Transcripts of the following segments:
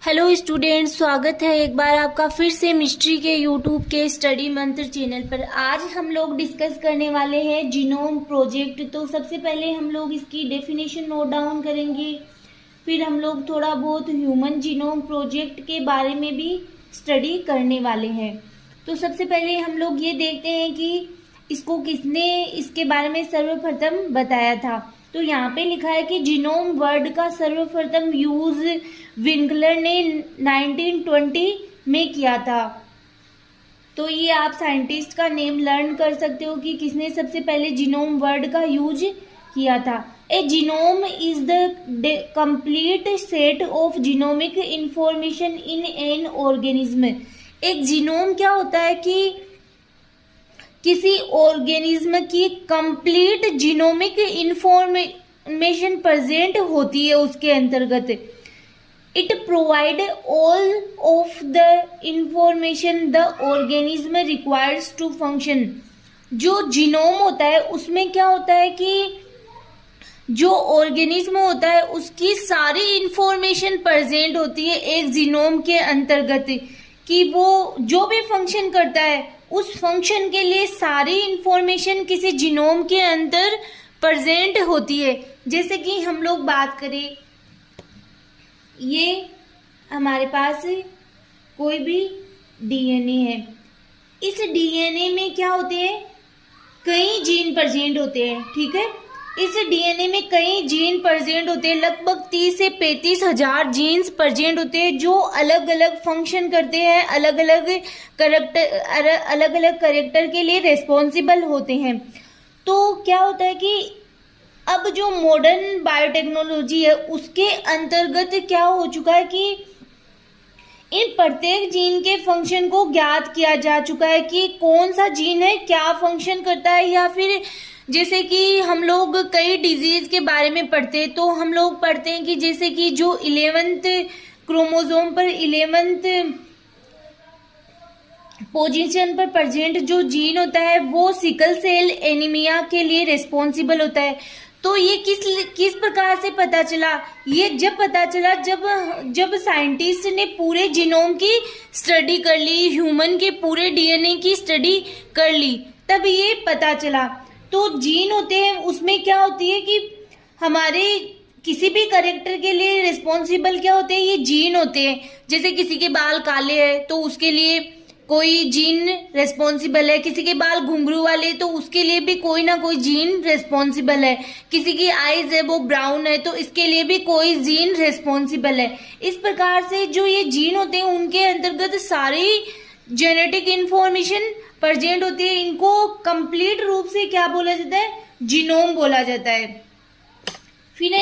Hello students, स्वागत है एक बार आपका फिर से मिस्ट्री के यूट्यूब के स्टडी मंत्र चैनल पर। आज हम लोग डिस्कस करने वाले हैं जीनोम प्रोजेक्ट। तो सबसे पहले हम लोग इसकी डेफिनेशन नोट डाउन करेंगे, फिर हम लोग थोड़ा बहुत ह्यूमन जीनोम प्रोजेक्ट के बारे में भी स्टडी करने वाले हैं। तो सबसे पहले हम लोग ये देखते हैं कि इसको किसने इसके बारे में सर्वप्रथम बताया था। तो यहाँ पे लिखा है कि जीनोम वर्ड का सर्वप्रथम यूज विंकलर ने 1920 में किया था। तो ये आप साइंटिस्ट का नेम लर्न कर सकते हो कि किसने सबसे पहले जीनोम वर्ड का यूज किया था। A genome is the complete set of genomic information in an organism. एक जीनोम क्या होता है कि किसी ऑर्गेनिज्म की कंप्लीट जीनोमिक इंफॉर्मेशन प्रेजेंट होती है उसके अंतर्गत। It provide all of the information the organism requires to function. जो जीनोम होता है उसमें क्या होता है कि जो ऑर्गेनिज्म होता है उसकी सारी इंफॉर्मेशन प्रेजेंट होती है एक जीनोम के अंतर्गत, कि वो जो भी फंक्शन करता है उस फंक्शन के लिए सारी इंफॉर्मेशन किसी जीनोम के अंदर प्रेजेंट होती है। जैसे कि हम लोग बात करें, ये हमारे पास कोई भी डीएनए है। इस डीएनए में क्या होते हैं, कई जीन प्रेजेंट होते हैं। ठीक है, इस डीएनए में कई जीन प्रेजेंट होते हैं, लगभग 30 से 35 हजार जीन्स प्रेजेंट होते हैं जो अलग अलग फंक्शन करते हैं, अलग अलग करेक्टर के लिए रिस्पॉन्सिबल होते हैं। तो क्या होता है कि अब जो मॉडर्न बायोटेक्नोलॉजी है उसके अंतर्गत क्या हो चुका है कि इन प्रत्येक जीन के फंक्शन को ज्ञात किया जा चुका है कि कौन सा जीन है, क्या फंक्शन करता है। या फिर जैसे कि हम लोग कई डिजीज के बारे में पढ़ते हैं, तो हम लोग पढ़ते हैं कि जैसे कि जो 11th क्रोमोसोम पर 11th पोजीशन पर प्रेजेंट जो जीन होता है वो सिकल सेल एनीमिया के लिए रिस्पॉन्सिबल होता है। तो ये किस प्रकार से पता चला, ये जब पता चला जब साइंटिस्ट ने पूरे जीनोम की स्टडी कर ली, ह्यूमन के पूरे डीएनए की स्टडी कर ली, तब ये पता चला। तो जीन होते हैं उसमें क्या होती है कि हमारे किसी भी करेक्टर के लिए रिस्पॉन्सिबल क्या होते हैं, ये जीन होते हैं। जैसे किसी के बाल काले हैं तो उसके लिए कोई जीन रिस्पॉन्सिबल है, किसी के बाल घुंघरू वाले तो उसके लिए भी कोई ना कोई जीन रिस्पॉन्सिबल है, किसी की आईज है वो ब्राउन है तो इसके लिए भी कोई जीन रिस्पॉन्सिबल है। इस प्रकार से जो ये जीन होते हैं उनके अंतर्गत सारी जेनेटिक इंफॉर्मेशन प्रेजेंट होती है। इनको कंप्लीट रूप से क्या बोला जाता है, जीनोम बोला जाता है। फिर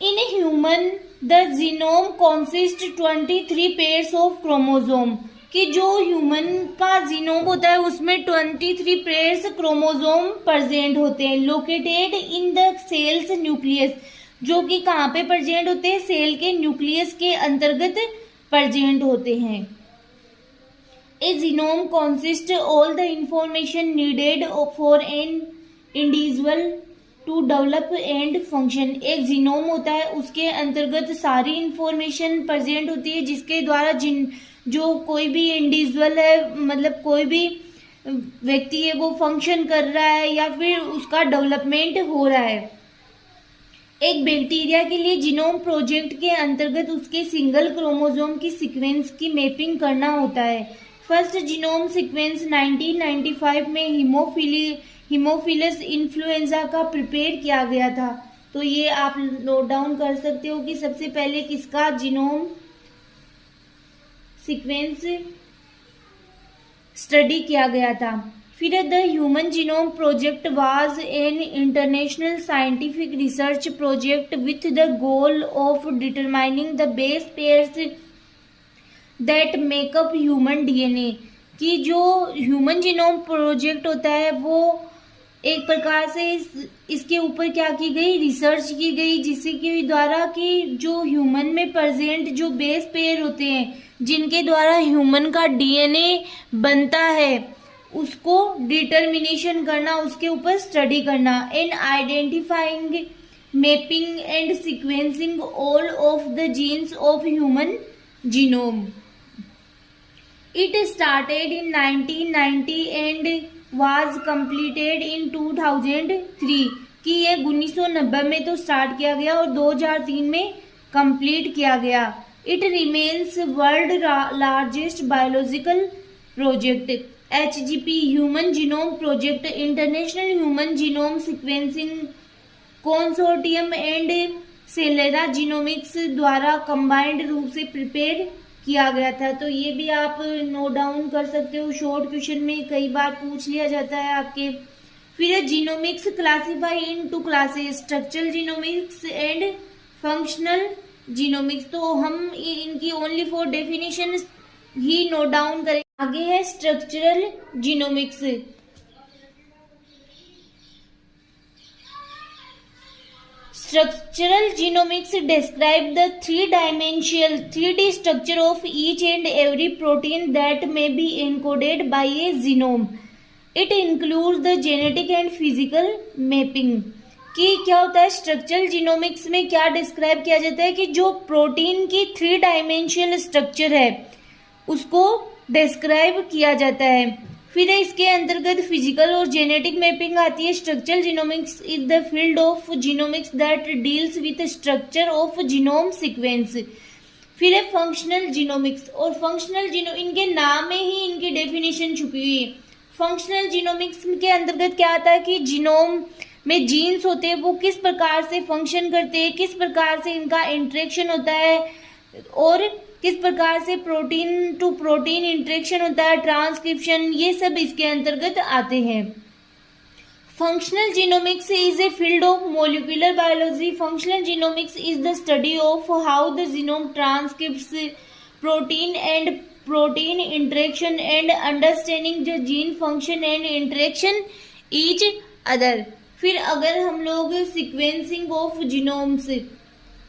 in human the genome consist 23 pairs of chromosome, कि जो ह्यूमन का जीनोम होता है उसमें 23 पेयर्स क्रोमोसोम प्रेजेंट होते हैं। Located in the cell's nucleus, जो कि कहाँ पे प्रेजेंट होते हैं, सेल के न्यूक्लियस के अंतर्गत प्रेजेंट होते हैं। A genome consists all the information needed for an individual to develop and function। एक जीनोम होता है उसके अंतर्गत सारी इंफॉर्मेशन प्रेजेंट होती है जिसके द्वारा जो कोई भी इंडिविजुअल है, मतलब कोई भी व्यक्ति है, वो फंक्शन कर रहा है या फिर उसका डेवलपमेंट हो रहा है। एक बैक्टीरिया के लिए जीनोम प्रोजेक्ट के अंतर्गत उसके सिंगल क्रोमोसोम की सीक्वेंस की मैपिंग करना होता है। फर्स्ट जीनोम सीक्वेंस 1995 में हीमोफिलस इन्फ्लुएंजा का प्रिपेयर किया गया था। तो ये आप नोट डाउन कर सकते हो कि सबसे पहले किसका जीनोम सीक्वेंस स्टडी किया गया था। फिर the human genome project was an international scientific research project with the goal of determining the base pairs that makeup human DNA, कि जो ह्यूमन जीनोम प्रोजेक्ट होता है वो एक प्रकार से इसके ऊपर क्या की गई, रिसर्च की गई, जिसके द्वारा कि जो ह्यूमन में प्रेजेंट जो बेस पेयर होते हैं जिनके द्वारा ह्यूमन का डीएनए बनता है उसको डिटर्मिनेशन करना, उसके ऊपर स्टडी करना। And identifying mapping and sequencing all of the genes of human genome. It started in 1990 and was completed in 2003 कि ये 1990 में तो स्टार्ट किया गया और 2003 में कंप्लीट किया गया. It remains world largest biological project. HGP human genome project international human genome sequencing consortium and Celera genomics द्वारा कंबाइंड रूप से प्रिपेयर किया गया था. तो ये भी आप नोट डाउन कर सकते हो, शॉर्ट क्वेश्चन में कई बार पूछ लिया जाता है आपके. फिर genomics classify into classes, structural genomics and functional genomics. तो हम इनकी ओनली 4 डेफिनेशन ही नोट डाउन करें. आगे है structural genomics. Structural genomics describe the three-dimensional 3D structure of each and every protein that may be encoded by a genome. It includes the genetic and physical mapping. कि क्या होता है structural genomics में, क्या describe किया जाता है कि जो प्रोटीन की 3 डायमेंशनल स्ट्रक्चर है उसको डिस्क्राइब किया जाता है. फिर इसके अंतर्गत फिजिकल और जेनेटिक मैपिंग आती है. Structural genomics is the field of genomics that deals with structure of genome sequence. फिर है फंक्शनल जीनोमिक्स. और फंक्शनल इनके नाम में ही इनकी डेफिनेशन छुपी हुई है. फंक्शनल जीनोमिक्स के अंतर्गत क्या आता है कि जीनोम में जीन्स होते हैं वो किस प्रकार से फंक्शन करते हैं, किस प्रकार से इनका इंटरेक्शन होता है और किस प्रकार से प्रोटीन टू प्रोटीन इंटरेक्शन होता है, ट्रांसक्रिप्शन, ये सब इसके अंतर्गत आते हैं. Functional genomics is a field of molecular biology. Functional genomics is the study of how the genome transcripts protein and protein interaction and understanding the gene function and interaction each other. फिर अगर हम लोग sequencing of genomes,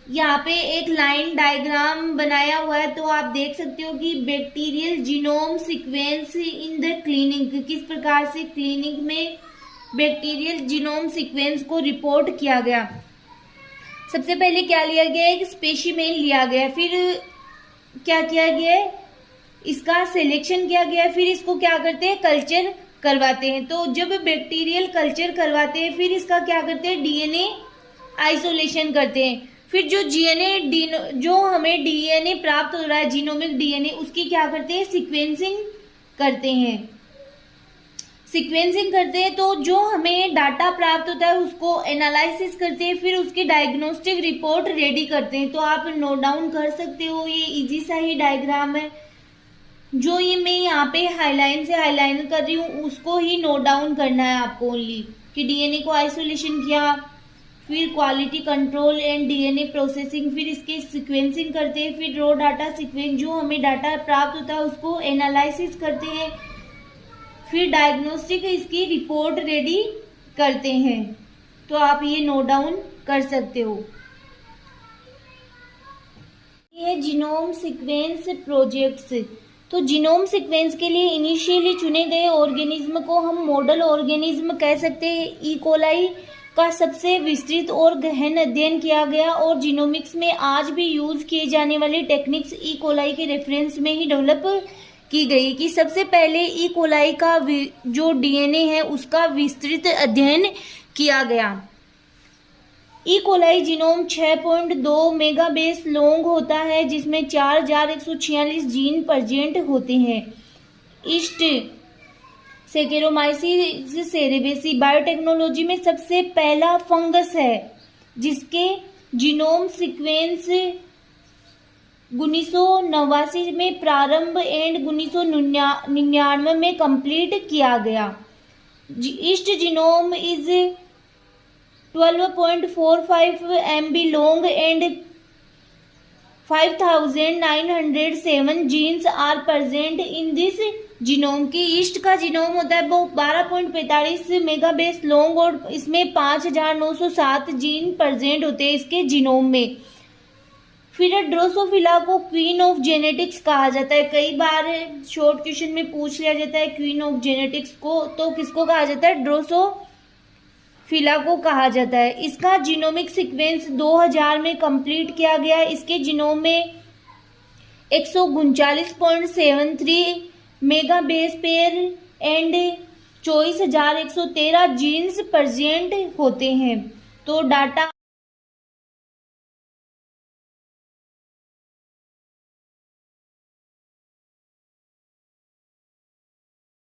यहाँ पे एक line diagram बनाया हुआ है तो आप देख सकते हो कि bacterial genome sequence in the clinic, किस प्रकार से क्लिनिक में बैक्टीरियल जीनोम सीक्वेंस को रिपोर्ट किया गया. सबसे पहले क्या लिया गया, एक स्पेसिमेन लिया गया, फिर क्या किया गया, इसका सिलेक्शन किया गया, फिर इसको क्या करते हैं कल्चर करवाते हैं. तो जब बैक्टीरियल कल्चर करवाते हैं फिर इसका क्या करते हैं डीएनए आइसोलेशन करते हैं. फिर जो हमें डीएनए प्राप्त हो रहा है जीनोमिक डीएनए उसकी क्या करते हैं सीक्वेंसिंग करते हैं. तो जो हमें डाटा प्राप्त होता है उसको एनालिसिस करते हैं, फिर उसकी डायग्नोस्टिक रिपोर्ट रेडी करते हैं. तो आप नोट डाउन कर सकते हो, ये इजी सा ही डायग्राम है. जो ये मैं यहाँ पे हाईलाइन से हाईलाइन कर रही हूँ उसको ही नोट डाउन करना है आपको ओनली, कि डीएनए को आइसोलेशन किया, फिर quality control and DNA processing, फिर इसके सीक्वेंसिंग करते हैं, फिर रॉ डाटा सीक्वेंस जो हमें डाटा प्राप्त होता है उसको एनालिसिस करते हैं, फिर डायग्नोस्टिक इसकी रिपोर्ट रेडी करते हैं. तो आप ये नोट डाउन कर सकते हो. ये जीनोम सीक्वेंस प्रोजेक्ट्स. तो जीनोम सीक्वेंस के लिए इनिशियली चुने गए ऑर्गेनिज्म को हम मॉडल ऑर्गेनिज्म कह सकते हैं. ई कोलाई का सबसे विस्तृत और गहन अध्ययन किया गया और जीनोमिक्स में आज भी यूज किए जाने वाली टेक्निक्स ई कोलाई के रेफरेंस में ही डेवलप की गई. कि सबसे पहले ई कोलाई का जो डीएनए है उसका विस्तृत अध्ययन किया गया. E coli genome 6.2 megabase long होता है जिसमें 4146 जीन प्रेजेंट होते हैं. ईस्ट सेकेरोमाइसिस सेरेबेसी बायोटेक्नोलॉजी में सबसे पहला फंगस है जिसके जीनोम सीक्वेंस 1989 में प्रारंभ एंड 1999 में कंप्लीट किया गया. East genome is 12.45 MB long and 5907 genes are present in this genome. की ईस्ट का जीनोम होता है वो 12.45 मेगाबेस लॉन्ग और इसमें 5907 जीन प्रेजेंट होते हैं इसके जीनोम में. फिर ड्रोसोफिला को क्वीन ऑफ जेनेटिक्स कहा जाता है. कई बार शॉर्ट क्वेश्चन में पूछ लिया जाता है क्वीन ऑफ जेनेटिक्स को, तो किसको कहा जाता है ड्रोसोफिला फिला को कहा जाता है। इसका जीनोमिक सीक्वेंस 2000 में कंप्लीट किया गया। इसके जीनोम में 139.73 mega base pair and 24,113 genes present होते हैं। तो डाटा